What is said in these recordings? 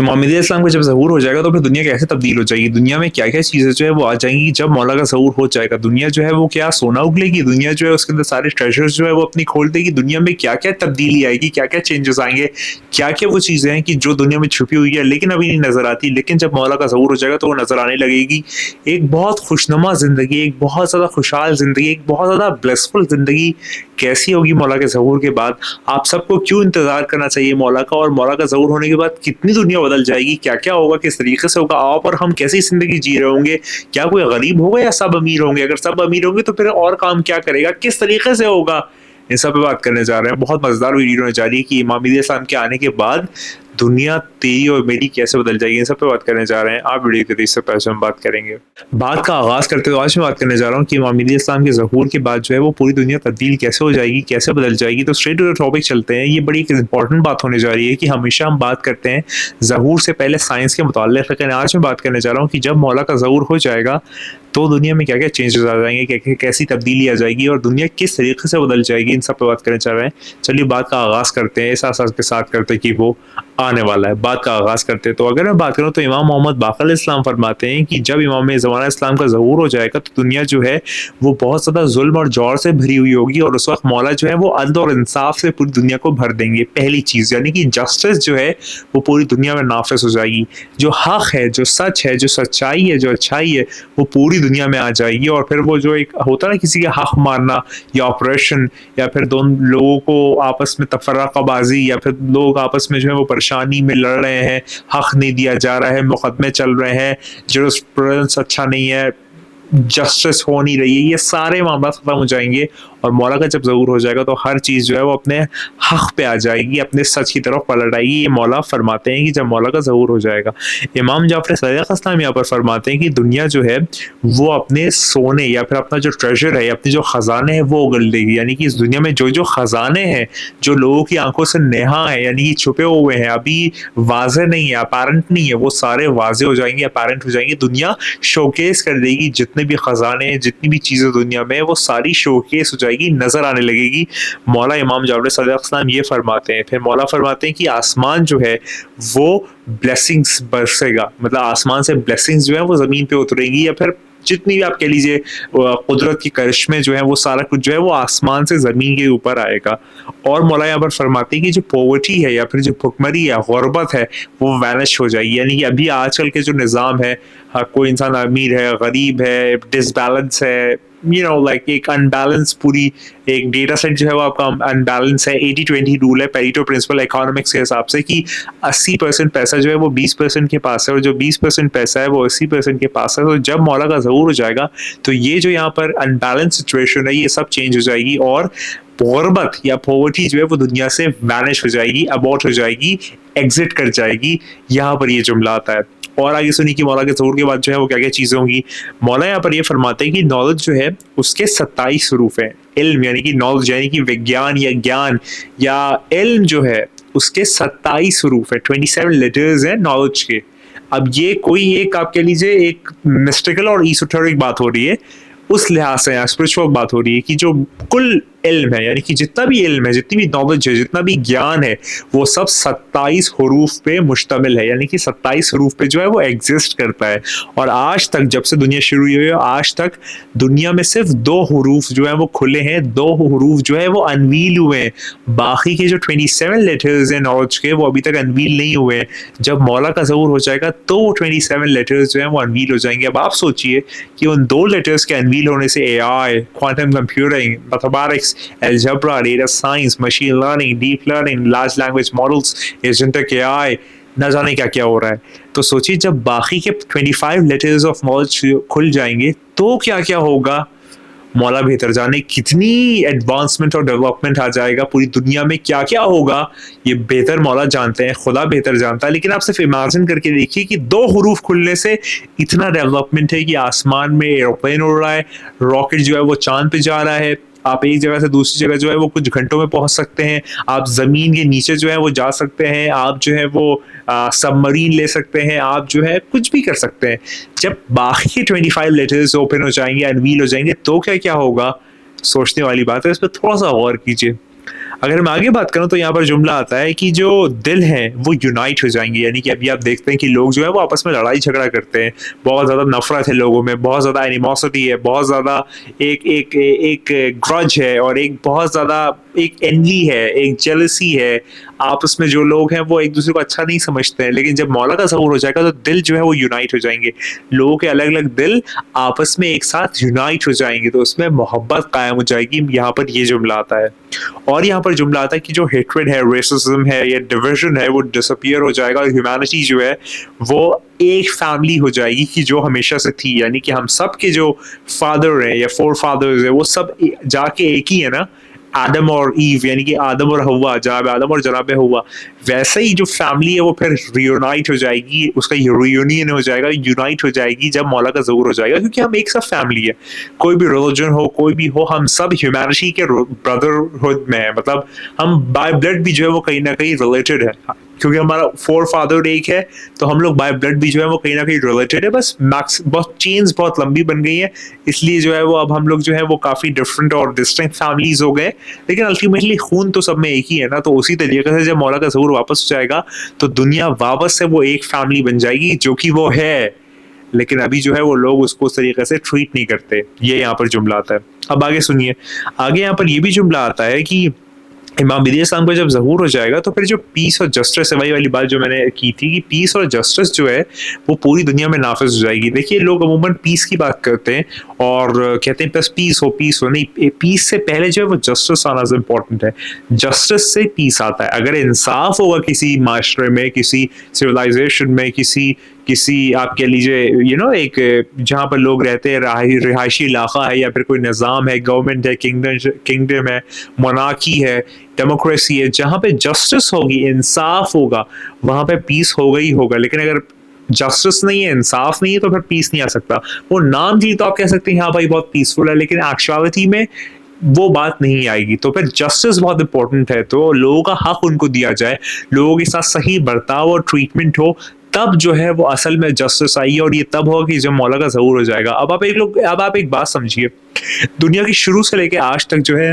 इमाम इस्लाम का जब ज़हूर हो जाएगा तो फिर दुनिया कैसे तब्दील हो जाएगी? दुनिया में क्या-क्या चीज़ें जो है वो आ जाएँगी जब मौला का ज़हूर हो जाएगा। दुनिया जो है वो क्या सोना उगलेगी? दुनिया जो है उसके अंदर सारे ट्रेज़र्स जो है वो अपनी खोल देगी। दुनिया में क्या-क्या तब्दीली आएगी? क्या-क्या चेंजेज़ आएँगे? क्या-क्या वो चीज़ें हैं कि जो दुनिया में छुपी हुई है लेकिन अभी नहीं नज़र आती, लेकिन जब मौला का ज़हूर हो जाएगा तो वो नज़र आने लगेगी। एक बहुत खुशनुमा ज़िंदगी, एक बहुत ज़्यादा खुशहाल ज़िंदगी, एक बहुत ज़्यादा ब्लेसफुल ज़िंदगी कैसी होगी मौला के ज़हूर के बाद? आप सबको क्यों इंतज़ार करना चाहिए मौला का, और मौला का ज़हूर होने के बाद कितनी दुनिया बदल जाएगी, क्या-क्या होगा, किस तरीके से होगा, आप और हम कैसी ज़िंदगी जी रहे होंगे? क्या कोई गरीब होगा या सब अमीर होंगे? अगर सब अमीर होंगे तो फिर और काम क्या करेगा? किस तरीके से होगा? इन सब पे बात करने जा रहे हैं। बहुत मज़ेदार वीडियो होने जा रही है कि इमाम मेहदी इस्लाम के आने के बाद दुनिया तेरी और मेरी कैसे बदल जाएगी, इन सब पे बात करने जा रहे हैं। आप वीडियो के देखिए, इससे पहले हम बात करेंगे। बात का आगाज़ करते हुए आज मैं बात करने जा रहा हूँ कि इमाम मेहदी इस्लाम के ज़हूर के बाद जो है वो पूरी दुनिया तब्दील कैसे हो जाएगी, कैसे बदल जाएगी। तो स्ट्रेट टू द टॉपिक चलते हैं। ये बड़ी एक इंपॉर्टेंट बात होने जा रही है कि हमेशा हम बात करते हैं ज़हूर से पहले साइंस के मुताल्लिक़, लेकिन आज मैं बात करने जा रहा हूँ कि जब मौला का ज़हूर हो जाएगा तो दुनिया में क्या-क्या चेंजेज़ आ जाएँगे, कैसी तब्दीली आ जाएगी और दुनिया किस तरीके से बदल जाएगी, इन सब पे बात करने जा रहे हैं। चलिए बात का आगाज़ करते हैं, इस आसास के साथ करते हैं कि वो आने वाला है। बात का आगाज़ करते हैं, तो अगर मैं बात करूँ तो इमाम मोहम्मद बाक़र इस्लाम फरमाते हैं कि जब इमाम ज़माना इस्लाम का ज़हूर हो जाएगा तो दुनिया जो है वो बहुत ज़्यादा ज़ुल्म और जौर से भरी हुई होगी, और उस वक़्त मौला जो है वो अदल और इंसाफ से पूरी दुनिया को भर देंगे। पहली चीज़ यानी कि जस्टिस जो है वो पूरी दुनिया में नाफ़िज़ हो जाएगी। जो हक़ है, जो सच है, जो सच्चाई है, जो अच्छाई है, वो पूरी दुनिया में आ जाएगी। और फिर वो जो एक होता है ना किसी का हक़ मारना या ऑपरेशन, या फिर दोनों लोगों को आपस में तफ़र्रक़ाबाज़ी, या फिर लोग आपस में जो है वो परेशानी में लड़ रहे हैं, हक़ नहीं दिया जा रहा है, मुकदमे चल रहे हैं, जूरिस्प्रूडेंस अच्छा नहीं है, जस्टिस हो नहीं रही है, ये सारे मामला ख़त्म हो जाएँगे। और मौला का जब ज़हूर हो जाएगा तो हर चीज़ जो है वो अपने हक़ पे आ जाएगी, अपने सच की तरफ पलट आएगी। ये मौला फरमाते हैं कि जब मौला का ज़हूर हो जाएगा। इमाम जाफ़र सदिक़ इस्लाम यहाँ पर फरमाते हैं कि दुनिया जो है वो अपने सोने या फिर अपना जो ट्रेज़र है, अपने जो ख़ज़ाने हैं वो उगल देगी। यानी कि इस दुनिया में जो-जो ख़ज़ाने हैं, जो लोगों की आँखों से नेहा है, यानी कि छुपे हुए हैं, अभी वाज़ेह नहीं है, अपैरेंट नहीं है, वो सारे वाज़ेह हो जाएँगे, अपैरेंट हो जाएँगे। दुनिया शोकेस कर देगी, जितने भी ख़ज़ाने हैं, जितनी भी चीज़ें दुनिया में, वो सारी शोकेस हो जाएगी, नज़र आने लगेगी। मौला इमाम जाफ़र सदिक़ इस्लाम ये फरमाते हैं। फिर मौला फरमाते हैं कि आसमान जो है वो ब्लेसिंग्स बरसेगा, मतलब आसमान से ब्लेसिंग्स जो है वो ज़मीन पे उतरेंगी, या फिर जितनी भी आप कह लीजिए कुदरत की करिश्मे जो है वो सारा कुछ जो है वो आसमान से ज़मीन के ऊपर आएगा। और मौला यहाँ पर फरमाते हैं कि जो पॉवर्टी है या फिर जो भुखमरी है, गुर्बत है, वो वैनिश हो जाएगी। यानी कि अभी आजकल के जो निज़ाम है, कोई इंसान अमीर है, गरीब है, डिसबैलेंस है, लाइक एक अनबैलेंस, पूरी एक डेटा सेट जो है वो आपका अनबैलेंस है। 80-20 रूल है, पेरेटो प्रिंसिपल इकोनॉमिक्स के हिसाब से, कि 80% पैसा जो है वो 20% के पास है, और जो 20% पैसा है वो 80% के पास है। तो जब मौला का ज़हूर हो जाएगा तो ये जो यहाँ पर अनबैलेंस सिचुएशन है ये सब चेंज हो जाएगी, और गुर्बत या पॉवर्टी जो है वो दुनिया से वैनिश हो जाएगी, अबॉर्ट हो जाएगी, एग्जिट कर जाएगी। यहाँ पर ये जुमला आता है। और आगे सुनिए कि मौला के ज़हूर के बाद जो है वो क्या-क्या चीज़ें होंगी। मौला यहाँ पर ये फरमाते हैं कि नॉलेज जो है उसके 27 हरूफ हैं। इल्म यानी कि नॉलेज यानी कि विज्ञान या ज्ञान या इल्म जो है उसके 27 हरूफ है, 27 लेटर्स हैं नॉलेज के। अब ये कोई एक आप कह लीजिए एक मिस्टिकल और एसोटेरिक बात हो रही है, उस लिहाज से स्पिरिचुअल बात हो रही है कि जो कुल इल्म है, यानी कि जितना भी इल्म है, जितनी भी नॉलेज है, जितना भी ज्ञान है, वो सब 27 हरूफ पे मुश्तमिल है। यानी कि 27 हरूफ पे जो है वो एग्जिस्ट करता है। और आज तक, जब से दुनिया शुरू हुई है, आज तक दुनिया में सिर्फ 2 हरूफ जो है वो खुले हैं, 2 हरूफ जो है वो अनवील हुए हैं। बाकी के जो 27 लेटर्स हैं नॉलेज के, वो अभी तक अनवील नहीं हुए हैं। जब मौला का ज़हूर हो जाएगा तो वो 27 लेटर्स जो हैं वो अनवील हो जाएंगे। अब आप सोचिए कि उन 2 लेटर्स के अनवील होने से AI, quantum computing, mathematics, algebra, data science, machine learning, deep learning, large language models, agentic AI, न जाने क्या क्या हो रहा है। तो सोचिए जब बाकी के 25 लेटर्स ऑफ नॉलेज खुल जाएंगे तो क्या क्या होगा। मौला बेहतर जाने कितनी एडवांसमेंट और डेवलपमेंट आ जाएगा, पूरी दुनिया में क्या क्या होगा ये बेहतर मौला जानते हैं, खुदा बेहतर जानता है। लेकिन आप सिर्फ इमेजिन करके देखिए कि 2 हरूफ खुलने से इतना डेवलपमेंट है कि आसमान में एरोप्लेन उड़ रहा है, रॉकेट जो है वो चांद पे जा रहा है, आप एक जगह से दूसरी जगह जो है वो कुछ घंटों में पहुंच सकते हैं, आप ज़मीन के नीचे जो है वो जा सकते हैं, आप जो है वो सबमरीन ले सकते हैं, आप जो है कुछ भी कर सकते हैं। जब बाकी 25 लेटर्स ओपन हो जाएंगे, अनवील हो जाएंगे, तो क्या क्या होगा, सोचने वाली बात है। इस पर थोड़ा सा गौर कीजिए। अगर मैं आगे बात करूँ तो यहाँ पर जुमला आता है कि जो दिल हैं वो यूनाइट हो जाएँगे, यानी कि अभी आप देखते हैं कि लोग जो है वो आपस में लड़ाई-झगड़ा करते हैं। बहुत ज़्यादा नफ़रत है लोगों में, बहुत ज़्यादा एनिमोसिटी है, बहुत ज़्यादा एक एक एक ग्रज है और एक बहुत ज़्यादा एक एनवी है, एक जेलसी है। आपस में जो लोग हैं वो एक-दूसरे को अच्छा नहीं समझते हैं, लेकिन जब मौला का ज़हूर हो जाएगा तो दिल जो है वो यूनाइट हो जाएँगे। लोगों के अलग-अलग दिल आपस में एक साथ यूनाइट हो जाएँगे, तो उसमें मोहब्बत कायम हो जाएगी, यहाँ पर ये जुमला आता है। और यहाँ पर जुमला आता है कि जो हेट्रेड है, रेसिज्म है या डिविजन है वो डिसअपीयर हो जाएगा और ह्यूमैनिटी जो है वो एक फैमिली हो जाएगी कि जो हमेशा से थी, यानी कि हम सब के जो फादर हैं या फोर फादर्स हैं वो सब जाके एक ही है ना, आदम और ईव, यानी कि आदम और हव्वा, जनाब आदम और जनाब हव्वा। वैसे ही जो फैमिली है वो फिर रियूनाइट हो जाएगी, उसका रियूनियन हो जाएगा, यूनाइट हो जाएगी जब मौला का ज़हूर हो जाएगा, क्योंकि हम एक सब फैमिली है। कोई भी रिलीजन हो, कोई भी हो, हम सब ह्यूमैनिटी के ब्रदरहुड में है, मतलब हम बाय ब्लड भी जो है वो कहीं न कहीं रिलेटेड है। क्योंकि हमारा फोर फादर एक है, तो हम लोग बाय ब्लड भी जो है वो कहीं न कहीं रिलेटेड है, बस मैक्स बहुत चेन्स बहुत लंबी बन गई है, इसलिए जो है वो अब हम लोग जो है वो काफ़ी डिफरेंट और डिस्टिंक्ट फैमिलीज़ हो गए। लेकिन अल्टीमेटली खून तो सब में एक ही है ना, तो उसी तरीके से जब मौला का ज़हूर वापस हो जाएगा, तो दुनिया वापस से वो एक फैमिली बन जाएगी, जो कि वो है। लेकिन अभी जो है वो लोग उसको उस तरीके से ट्रीट नहीं करते। ये यहाँ पर जुमला आता है। अब आगे सुनिए, आगे यहाँ पर ये भी जुमला आता है कि इमाम मेहदी इस्लाम का जब ज़हूर हो जाएगा तो फिर जो पीस और जस्टिस है, वही वाली बात जो मैंने की थी कि पीस और जस्टिस जो है वो पूरी दुनिया में नाफिज हो जाएगी। देखिए, लोग अमूमन पीस की बात करते हैं और कहते हैं बस पीस हो, नहीं, पीस से पहले जो है वो जस्टिस आना इम्पोर्टेंट है। जस्टिस से पीस आता है। अगर इंसाफ होगा किसी माशरे में, किसी सिविलाइजेशन में, किसी किसी आप कह लीजिए एक जहाँ पर लोग रहते हैं, रिहायशी इलाका है या फिर कोई निज़ाम है, गवर्नमेंट है, किंगडम है, मोनार्की है, डेमोक्रेसी है, जहाँ पे जस्टिस होगी, इंसाफ होगा, वहाँ पे पीस होगा ही होगा। लेकिन अगर जस्टिस नहीं है, इंसाफ नहीं है, तो फिर पीस नहीं आ सकता। वो नाम जी तो आप कह सकते हैं हाँ भाई बहुत पीसफुल है, लेकिन एक्चुअलिटी में वो बात नहीं आएगी। तो फिर जस्टिस बहुत इंपॉर्टेंट है, तो लोगों का हक उनको दिया जाए, लोगों के साथ सही बर्ताव और ट्रीटमेंट हो, तब जो है वो असल में जस्टिस आई, और ये तब होगा कि जब मौला का ज़हूर हो जाएगा। अब आप एक बात समझिए, दुनिया की शुरू से लेके आज तक जो है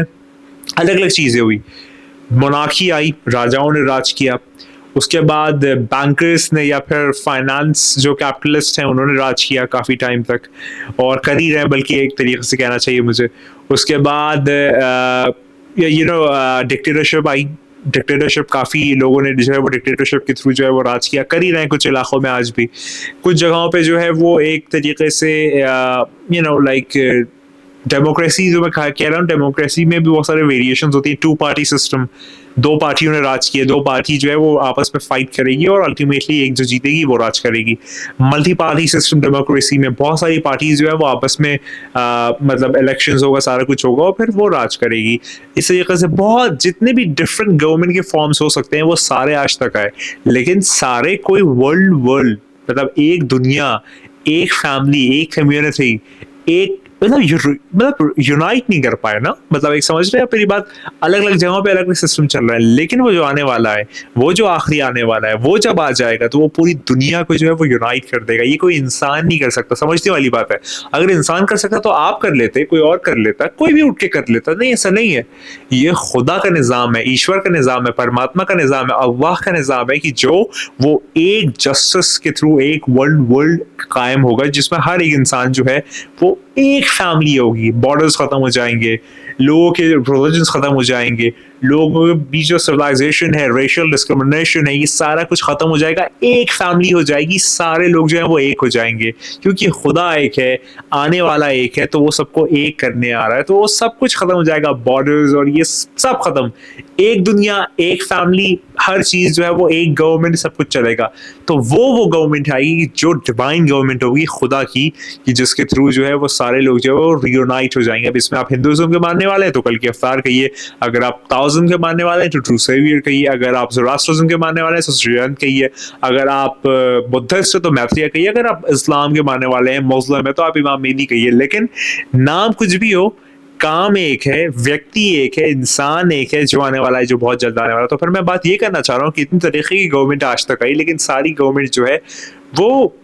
अलग-अलग चीज़ें हुई। मोनार्की आई, राजाओं ने राज किया, उसके बाद बैंकर्स ने या फिर फाइनेंस जो कैपिटलिस्ट हैं उन्होंने राज किया काफ़ी टाइम तक, और कर ही रहे हैं, बल्कि एक तरीके से कहना चाहिए मुझे। उसके बाद डिक्टेटरशिप आई। डिक्टेटरशिप काफ़ी लोगों ने जो है वो डिक्टेटरशिप के थ्रू जो है वो राज किया, कर ही रहे हैं कुछ इलाकों में आज भी। कुछ जगहों पे जो है वो एक तरीके से लाइक डेमोक्रेसी जो मैं कह रहा हूँ, डेमोक्रेसी में भी बहुत सारे वेरिएशंस होती हैं। टू पार्टी सिस्टम, दो पार्टियों ने राज किया, दो पार्टी जो है वो आपस में फाइट करेगी और अल्टीमेटली एक जो जीतेगी वो राज करेगी। मल्टी पार्टी सिस्टम डेमोक्रेसी में बहुत सारी पार्टीज जो है वो आपस में मतलब इलेक्शंस होगा, सारा कुछ होगा और फिर वो राज करेगी। इस तरीके से बहुत जितने भी डिफरेंट गवर्नमेंट के फॉर्म्स हो सकते हैं वो सारे आज तक आए, लेकिन सारे कोई वर्ल्ड मतलब एक दुनिया, एक फैमिली, एक कम्युनिटी, एक मतलब यूनाइट नहीं कर पाए ना। मतलब एक समझ रहे हैं मेरी बात, अलग अलग जगहों पे अलग अलग सिस्टम चल रहा है, लेकिन वो जो आने वाला है, वो जो आखिरी आने वाला है, वो जब आ जाएगा तो वो पूरी दुनिया को जो है वो यूनाइट कर देगा। ये कोई इंसान नहीं कर सकता, समझने वाली बात है। अगर इंसान कर सकता तो आप कर लेते, कोई और कर लेता, कोई भी उठ के कर लेता। नहीं, ऐसा नहीं है। ये खुदा का निज़ाम है, ईश्वर का निज़ाम है, परमात्मा का निज़ाम है, अल्लाह का निज़ाम है कि जो वो एक जस्टिस के थ्रू एक वर्ल्ड कायम होगा जिसमें हर एक इंसान जो है वो एक फैमिली होगी। बॉर्डर्स खत्म हो जाएंगे, लोगों के रिलीजन्स खत्म हो जाएंगे, लोगों के बीच जो सिविलाइजेशन है, रेशियल डिस्क्रिमिनेशन है, ये सारा कुछ खत्म हो जाएगा, एक फैमिली हो जाएगी, सारे लोग जो है वो एक हो जाएंगे, क्योंकि खुदा एक है, आने वाला एक है, तो वो सबको एक करने आ रहा है, तो वो सब कुछ खत्म हो जाएगा, बॉर्डर्स और ये सब खत्म, एक दुनिया, एक फैमिली, हर चीज जो है वो एक गवर्नमेंट, सब कुछ चलेगा। तो वो गवर्नमेंट आएगी जो डिवाइन गवर्नमेंट होगी खुदा की, कि जिसके थ्रू जो है वो सारे लोग जो है वो रियूनाइट हो जाएंगे। अब इसमें आप हिंदुइज्म के मानने वाले हैं तो कल की अफ्तार कहिए, अगर आप ताओइज्म के मानने वाले हैं तो ट्रू सेवियर कहिए, अगर आप ज़ोरास्ट्रिज्म के मानने वाले हैं तो श्रीअंत कहिए, अगर आप बुद्धिस्ट है तो मैत्रेय कहिए, अगर आप इस्लाम के मानने वाले हैं, मुस्लिम है तो आप इमाम मेहदी कहिए। लेकिन नाम कुछ भी हो, काम एक है, व्यक्ति एक है, इंसान एक है जो आने वाला है, जो बहुत जल्द आने वाला है। तो फिर मैं बात ये करना चाह रहा हूँ कि इतनी तरीके की गवर्नमेंट आज तक आई, लेकिन सारी गवर्नमेंट जो है वो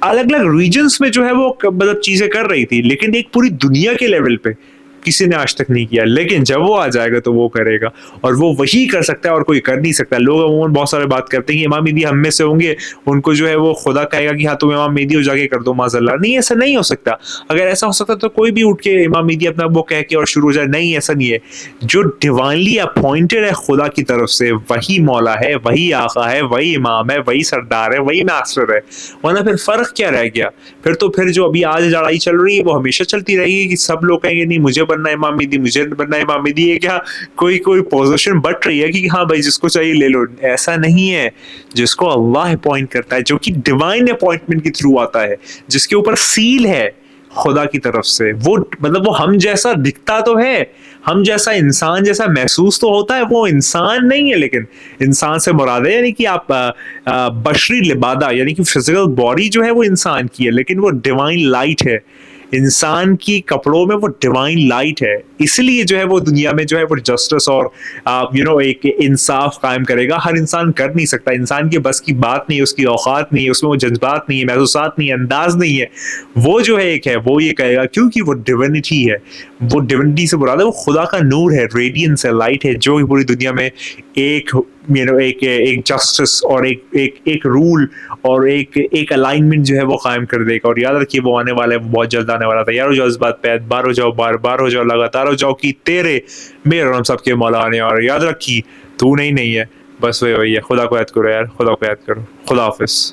अलग अलग रीजन्स में जो है वो मतलब चीजें कर रही थी, लेकिन एक पूरी दुनिया के लेवल पे किसी ने आज तक नहीं किया, लेकिन जब वो आ जाएगा तो वो करेगा और वो वही कर सकता है और कोई कर नहीं सकता। लोग अमूमन बहुत सारे बात करते हैं कि इमाम मेहदी हम में से होंगे, उनको जो है वो खुदा कहेगा कि हाँ तुम इमाम मेहदी हो, जाके कर दो माज़अल्लाह। नहीं, ऐसा नहीं हो सकता। अगर ऐसा हो सकता तो कोई भी उठ के इमाम मेहदी अपना वो कह के और शुरू हो जाए। नहीं, ऐसा नहीं है। जो डिवाइनली अपॉइंटेड है खुदा की तरफ से, वही मौला है, वही आका है, वही इमाम है, वही सरदार है, वही मास्टर है। वरना फिर फ़र्क क्या रह गया? फिर जो अभी आज लड़ाई चल रही है वो हमेशा चलती रहेगी कि सब लोग कहेंगे नहीं मुझे बनना है इमाम मेहदी, मुझे बनना है इमाम मेहदी। ये क्या कोई कोई पोजीशन बट रही है कि हाँ भाई जिसको चाहिए ले लो? ऐसा नहीं है। जिसको अल्लाह अपॉइंट करता है, जो कि डिवाइन अपॉइंटमेंट के थ्रू आता है, जिसके ऊपर सील है खुदा की तरफ से, वो मतलब वो हम जैसा दिखता तो है, हम जैसा इंसान जैसा महसूस तो होता है, वो इंसान नहीं है। लेकिन इंसान से मुराद है यानी कि आप बशरी लिबादा यानी कि फिजिकल बॉडी जो है वो इंसान की है, लेकिन वो डिवाइन लाइट है। इंसान की कपड़ों में वो डिवाइन लाइट है, इसलिए जो है वो दुनिया में जो है वो जस्टिस और एक इंसाफ कायम करेगा। हर इंसान कर नहीं सकता, इंसान के बस की बात नहीं है, उसकी औकात नहीं है, उसमें वो जज्बात नहीं है, महसूसात नहीं है, अंदाज नहीं है। वो जो है एक है वो ये कहेगा क्योंकि वो डिविनिटी है। वो डिविनिटी से बुरा है, वो खुदा का नूर है, रेडियंस है, लाइट है, जो पूरी दुनिया में एक एक जस्टिस और एक रूल और एक अलाइनमेंट जो है वो कायम कर देगा। और याद रखिए वो आने वाला है, वो बहुत जल्द आने वाला था। यार हो जाओ इस बात पे, बार हो जाओ, बार हो जाओ, लगातार हो जाओ कि तेरे मेरे और हम सबके मौला आने। और याद रखी तू नहीं है, बस वही है। खुदा को याद करो यार, खुदा को याद करो। खुदा हाफिज।